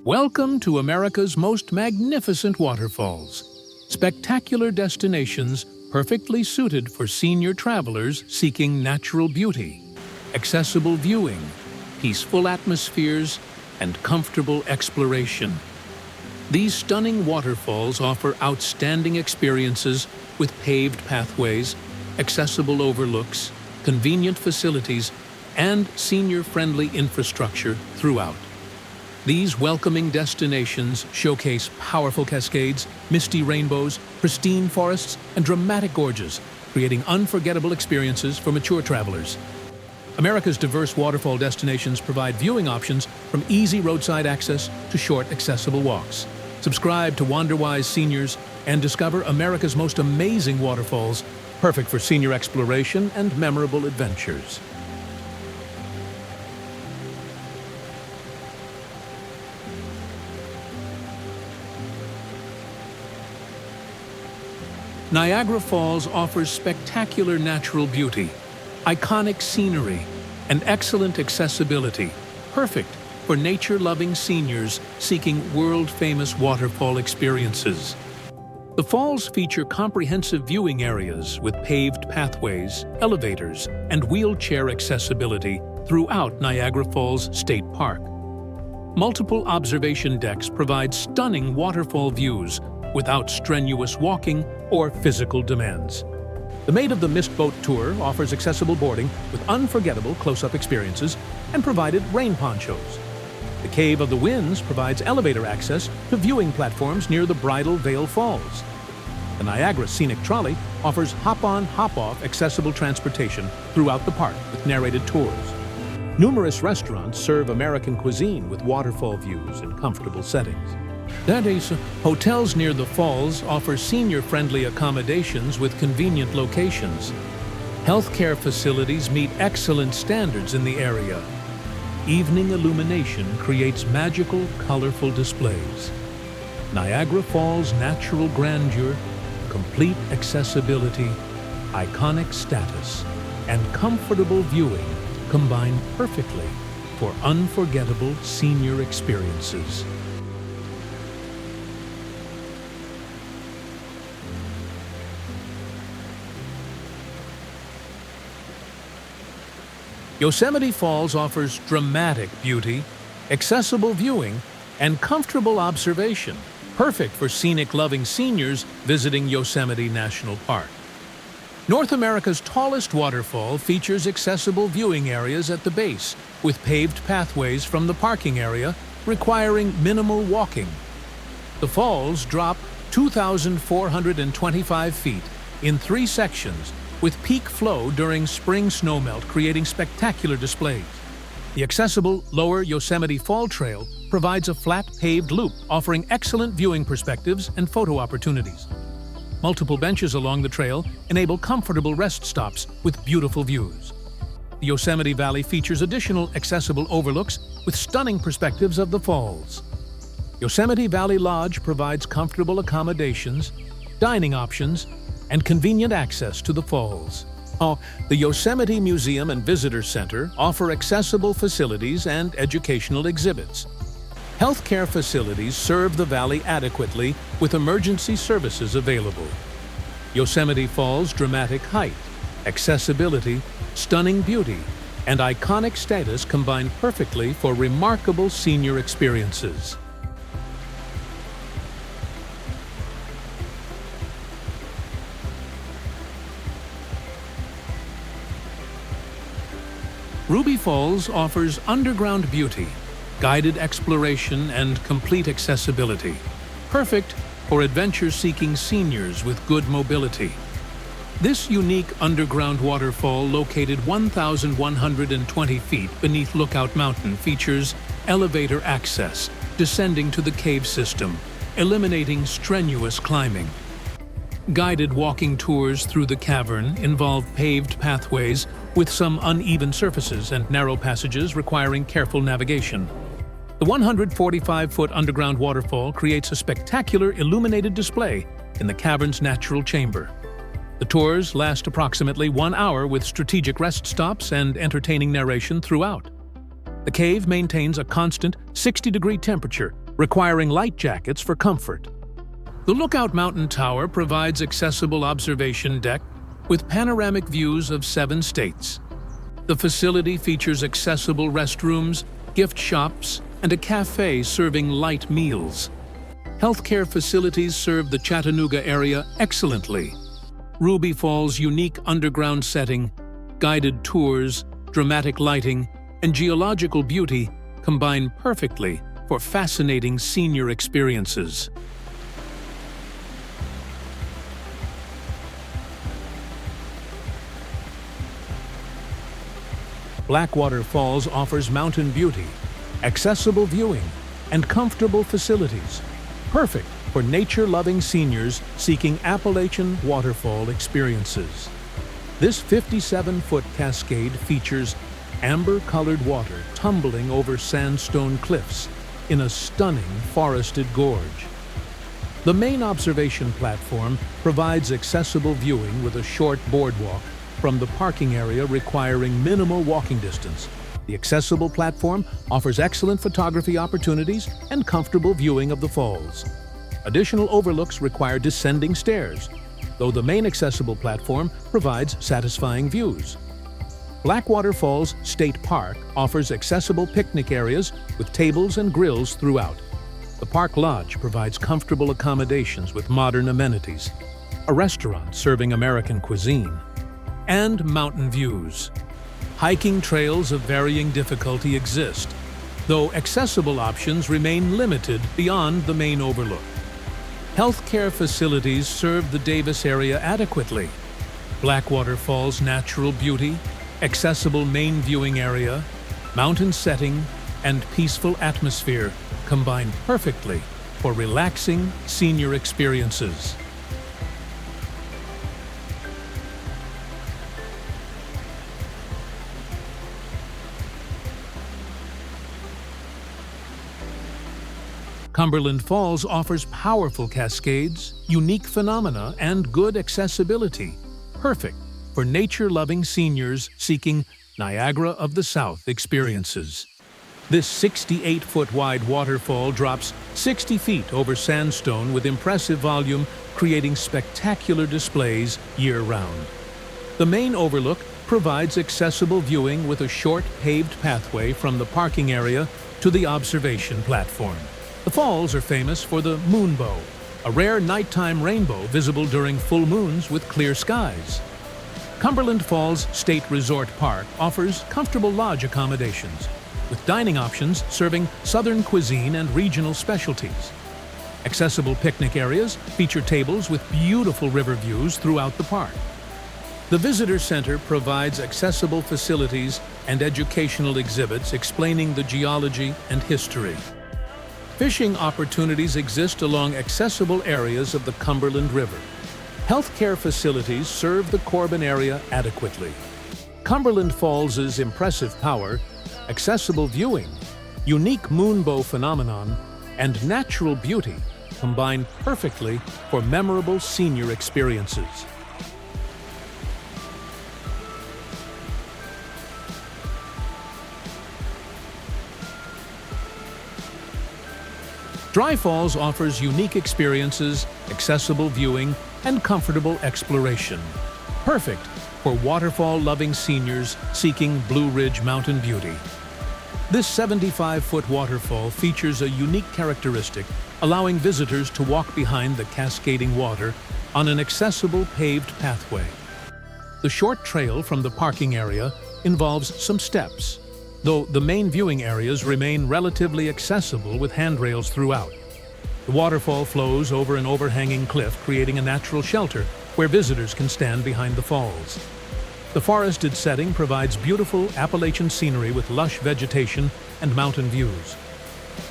Welcome to America's most magnificent waterfalls. Spectacular destinations perfectly suited for senior travelers seeking natural beauty, accessible viewing, peaceful atmospheres, and comfortable exploration. These stunning waterfalls offer outstanding experiences with paved pathways, accessible overlooks, convenient facilities, and senior-friendly infrastructure throughout. These welcoming destinations showcase powerful cascades, misty rainbows, pristine forests, and dramatic gorges, creating unforgettable experiences for mature travelers. America's diverse waterfall destinations provide viewing options from easy roadside access to short, accessible walks. Subscribe to Wanderwise Seniors and discover America's most amazing waterfalls, perfect for senior exploration and memorable adventures. Niagara Falls offers spectacular natural beauty, iconic scenery, and excellent accessibility, perfect for nature-loving seniors seeking world-famous waterfall experiences. The falls feature comprehensive viewing areas with paved pathways, elevators, and wheelchair accessibility throughout Niagara Falls State Park. Multiple observation decks provide stunning waterfall views without strenuous walking or physical demands. The Maid of the Mist Boat Tour offers accessible boarding with unforgettable close-up experiences and provided rain ponchos. The Cave of the Winds provides elevator access to viewing platforms near the Bridal Veil Falls. The Niagara Scenic Trolley offers hop-on, hop-off accessible transportation throughout the park with narrated tours. Numerous restaurants serve American cuisine with waterfall views and comfortable settings. Hotels near the falls offer senior-friendly accommodations with convenient locations. Healthcare facilities meet excellent standards in the area. Evening illumination creates magical, colorful displays. Niagara Falls' natural grandeur, complete accessibility, iconic status, and comfortable viewing combine perfectly for unforgettable senior experiences. Yosemite Falls offers dramatic beauty, accessible viewing, and comfortable observation, perfect for scenic-loving seniors visiting Yosemite National Park. North America's tallest waterfall features accessible viewing areas at the base, with paved pathways from the parking area, requiring minimal walking. The falls drop 2,425 feet in 3 sections, with peak flow during spring snowmelt creating spectacular displays. The accessible Lower Yosemite Fall Trail provides a flat paved loop offering excellent viewing perspectives and photo opportunities. Multiple benches along the trail enable comfortable rest stops with beautiful views. The Yosemite Valley features additional accessible overlooks with stunning perspectives of the falls. Yosemite Valley Lodge provides comfortable accommodations, dining options, and convenient access to the falls. The Yosemite Museum and Visitor Center offer accessible facilities and educational exhibits. Healthcare facilities serve the valley adequately with emergency services available. Yosemite Falls' dramatic height, accessibility, stunning beauty, and iconic status combine perfectly for remarkable senior experiences. Ruby Falls offers underground beauty, guided exploration, and complete accessibility, perfect for adventure-seeking seniors with good mobility. This unique underground waterfall, located 1,120 feet beneath Lookout Mountain, features elevator access, descending to the cave system, eliminating strenuous climbing. Guided walking tours through the cavern involve paved pathways with some uneven surfaces and narrow passages requiring careful navigation. The 145-foot underground waterfall creates a spectacular illuminated display in the cavern's natural chamber. The tours last approximately 1 hour with strategic rest stops and entertaining narration throughout. The cave maintains a constant 60-degree temperature, requiring light jackets for comfort. The Lookout Mountain Tower provides accessible observation deck with panoramic views of 7 states. The facility features accessible restrooms, gift shops, and a cafe serving light meals. Healthcare facilities serve the Chattanooga area excellently. Ruby Falls' unique underground setting, guided tours, dramatic lighting, and geological beauty combine perfectly for fascinating senior experiences. Blackwater Falls offers mountain beauty, accessible viewing, and comfortable facilities, perfect for nature-loving seniors seeking Appalachian waterfall experiences. This 57-foot cascade features amber-colored water tumbling over sandstone cliffs in a stunning forested gorge. The main observation platform provides accessible viewing with a short boardwalk from the parking area requiring minimal walking distance. The accessible platform offers excellent photography opportunities and comfortable viewing of the falls. Additional overlooks require descending stairs, though the main accessible platform provides satisfying views. Blackwater Falls State Park offers accessible picnic areas with tables and grills throughout. The Park Lodge provides comfortable accommodations with modern amenities, a restaurant serving American cuisine, and mountain views. Hiking trails of varying difficulty exist, though accessible options remain limited beyond the main overlook. Healthcare facilities serve the Davis area adequately. Blackwater Falls' natural beauty, accessible main viewing area, mountain setting, and peaceful atmosphere combine perfectly for relaxing senior experiences. Cumberland Falls offers powerful cascades, unique phenomena, and good accessibility, perfect for nature-loving seniors seeking Niagara of the South experiences. This 68-foot wide waterfall drops 60 feet over sandstone with impressive volume, creating spectacular displays year-round. The main overlook provides accessible viewing with a short paved pathway from the parking area to the observation platform. The falls are famous for the moonbow, a rare nighttime rainbow visible during full moons with clear skies. Cumberland Falls State Resort Park offers comfortable lodge accommodations, with dining options serving Southern cuisine and regional specialties. Accessible picnic areas feature tables with beautiful river views throughout the park. The Visitor Center provides accessible facilities and educational exhibits explaining the geology and history. Fishing opportunities exist along accessible areas of the Cumberland River. Healthcare facilities serve the Corbin area adequately. Cumberland Falls' impressive power, accessible viewing, unique moonbow phenomenon, and natural beauty combine perfectly for memorable senior experiences. Dry Falls offers unique experiences, accessible viewing, and comfortable exploration. Perfect for waterfall-loving seniors seeking Blue Ridge mountain beauty. This 75-foot waterfall features a unique characteristic, allowing visitors to walk behind the cascading water on an accessible paved pathway. The short trail from the parking area involves some steps, though the main viewing areas remain relatively accessible with handrails throughout. The waterfall flows over an overhanging cliff, creating a natural shelter where visitors can stand behind the falls. The forested setting provides beautiful Appalachian scenery with lush vegetation and mountain views.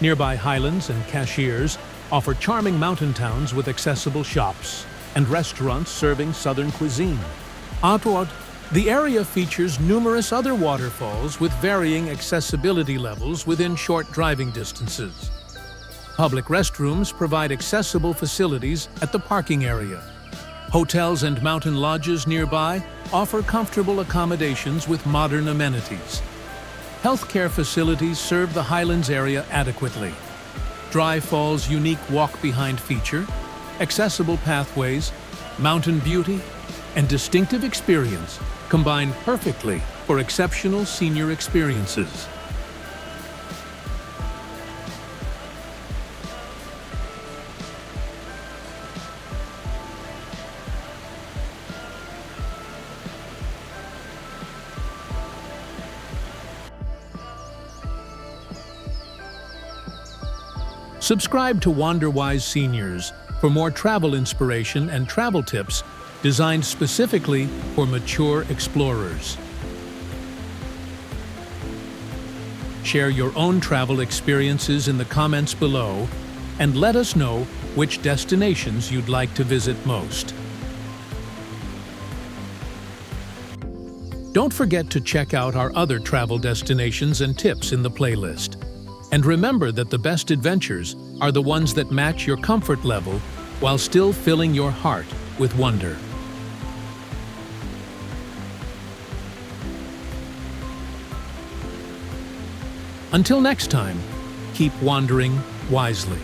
Nearby highlands and Cashiers offer charming mountain towns with accessible shops and restaurants serving Southern cuisine. Outward, the area features numerous other waterfalls with varying accessibility levels within short driving distances. Public restrooms provide accessible facilities at the parking area. Hotels and mountain lodges nearby offer comfortable accommodations with modern amenities. Healthcare facilities serve the Highlands area adequately. Dry Falls' unique walk-behind feature, accessible pathways, mountain beauty, and distinctive experience combine perfectly for exceptional senior experiences. Subscribe to WanderWise Seniors for more travel inspiration and travel tips designed specifically for mature explorers. Share your own travel experiences in the comments below and let us know which destinations you'd like to visit most. Don't forget to check out our other travel destinations and tips in the playlist. And remember that the best adventures are the ones that match your comfort level while still filling your heart with wonder. Until next time, keep wandering wisely.